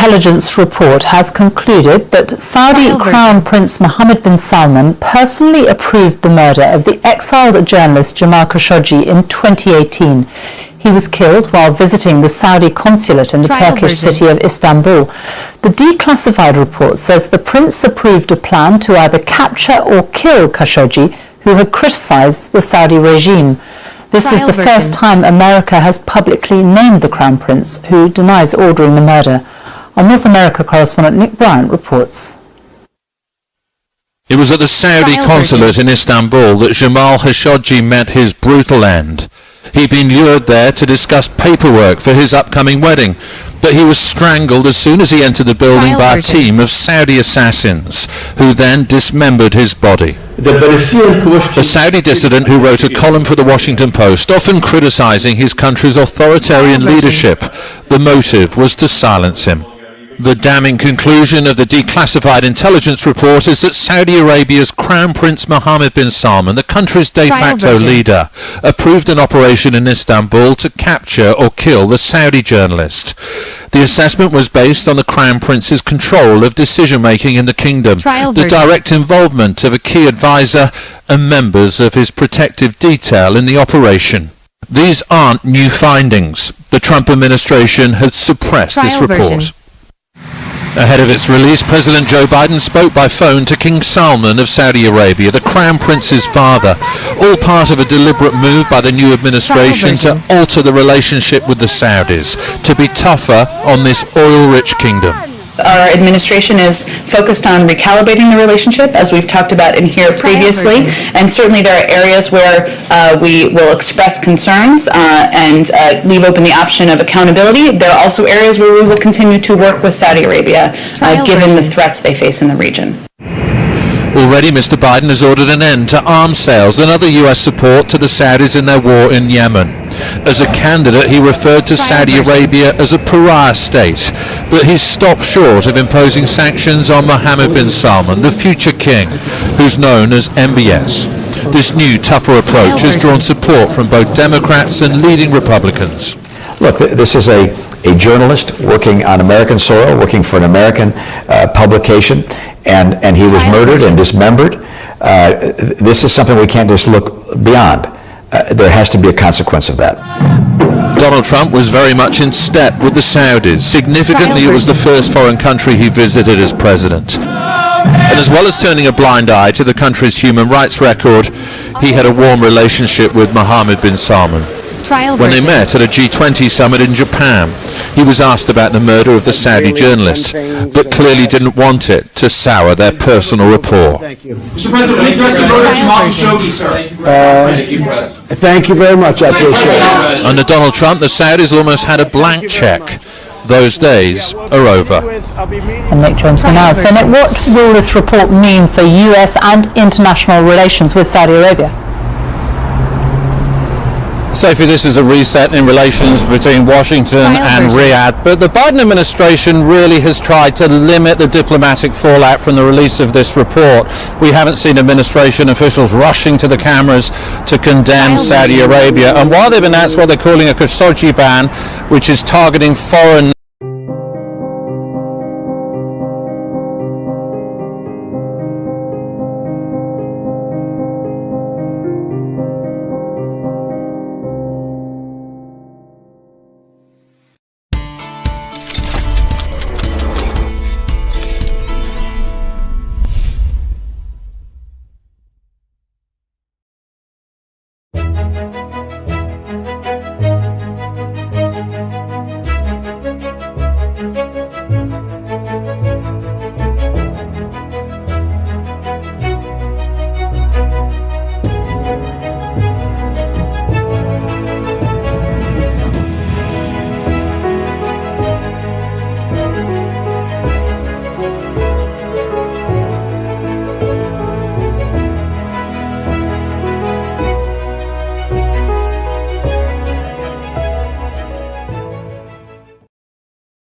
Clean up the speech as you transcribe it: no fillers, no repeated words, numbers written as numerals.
intelligence report has concluded that Saudi Crown Prince Mohammed bin Salman personally approved the murder of the exiled journalist Jamal Khashoggi in 2018. He was killed while visiting the Saudi consulate in the Turkish city of Istanbul. The declassified report says the prince approved a plan to either capture or kill Khashoggi, who had criticized the Saudi regime. This is the first time America has publicly named the Crown Prince, who denies ordering the murder. Our North America correspondent Nick Bryant reports. It was at the Saudi consulate in Istanbul that Jamal Khashoggi met his brutal end. He'd been lured there to discuss paperwork for his upcoming wedding, but he was strangled as soon as he entered the building by a team of Saudi assassins, who then dismembered his body. A Saudi dissident who wrote a column for the Washington Post, often criticizing his country's authoritarian leadership. The motive was to silence him. The damning conclusion of the declassified intelligence report is that Saudi Arabia's Crown Prince Mohammed bin Salman, the country's de facto leader, approved an operation in Istanbul to capture or kill the Saudi journalist. The assessment was based on the Crown Prince's control of decision-making in the kingdom, the direct involvement of a key advisor and members of his protective detail in the operation. These aren't new findings. The Trump administration had suppressed this report. Ahead of its release, President Joe Biden spoke by phone to King Salman of Saudi Arabia, the Crown Prince's father, all part of a deliberate move by the new administration to alter the relationship with the Saudis, to be tougher on this oil-rich kingdom. Our administration is focused on recalibrating the relationship, as we've talked about in here previously, and certainly there are areas where we will express concerns and leave open the option of accountability. There are also areas where we will continue to work with Saudi Arabia, given the threats they face in the region. Already, Mr. Biden has ordered an end to arms sales and other U.S. support to the Saudis in their war in Yemen. As a candidate, he referred to Saudi Arabia as a pariah state, but he's stopped short of imposing sanctions on Mohammed bin Salman, the future king, who's known as MBS. This new, tougher approach has drawn support from both Democrats and leading Republicans. Look, this is a journalist working on American soil, working for an American publication, and he was murdered and dismembered. This is something we can't just look beyond. There has to be a consequence of that. Donald Trump was very much in step with the Saudis. Significantly, it was the first foreign country he visited as president. And as well as turning a blind eye to the country's human rights record, he had a warm relationship with Mohammed bin Salman. When they met at a G20 summit in Japan, he was asked about the murder of the Saudi journalist, but clearly didn't want it to sour their personal rapport. Thank you. Mr. President, we address the murder of Jamal Khashoggi, sir. Thank you very much. I appreciate it. Under Donald Trump, the Saudis almost had a blank check. Those days are over. And Nick joins me now. So Nick, what will this report mean for US and international relations with Saudi Arabia? Sophie, this is a reset in relations between Washington and Riyadh, but the Biden administration really has tried to limit the diplomatic fallout from the release of this report. We haven't seen administration officials rushing to the cameras to condemn Saudi Arabia, and while they've announced what they're calling a Khashoggi ban, which is targeting foreign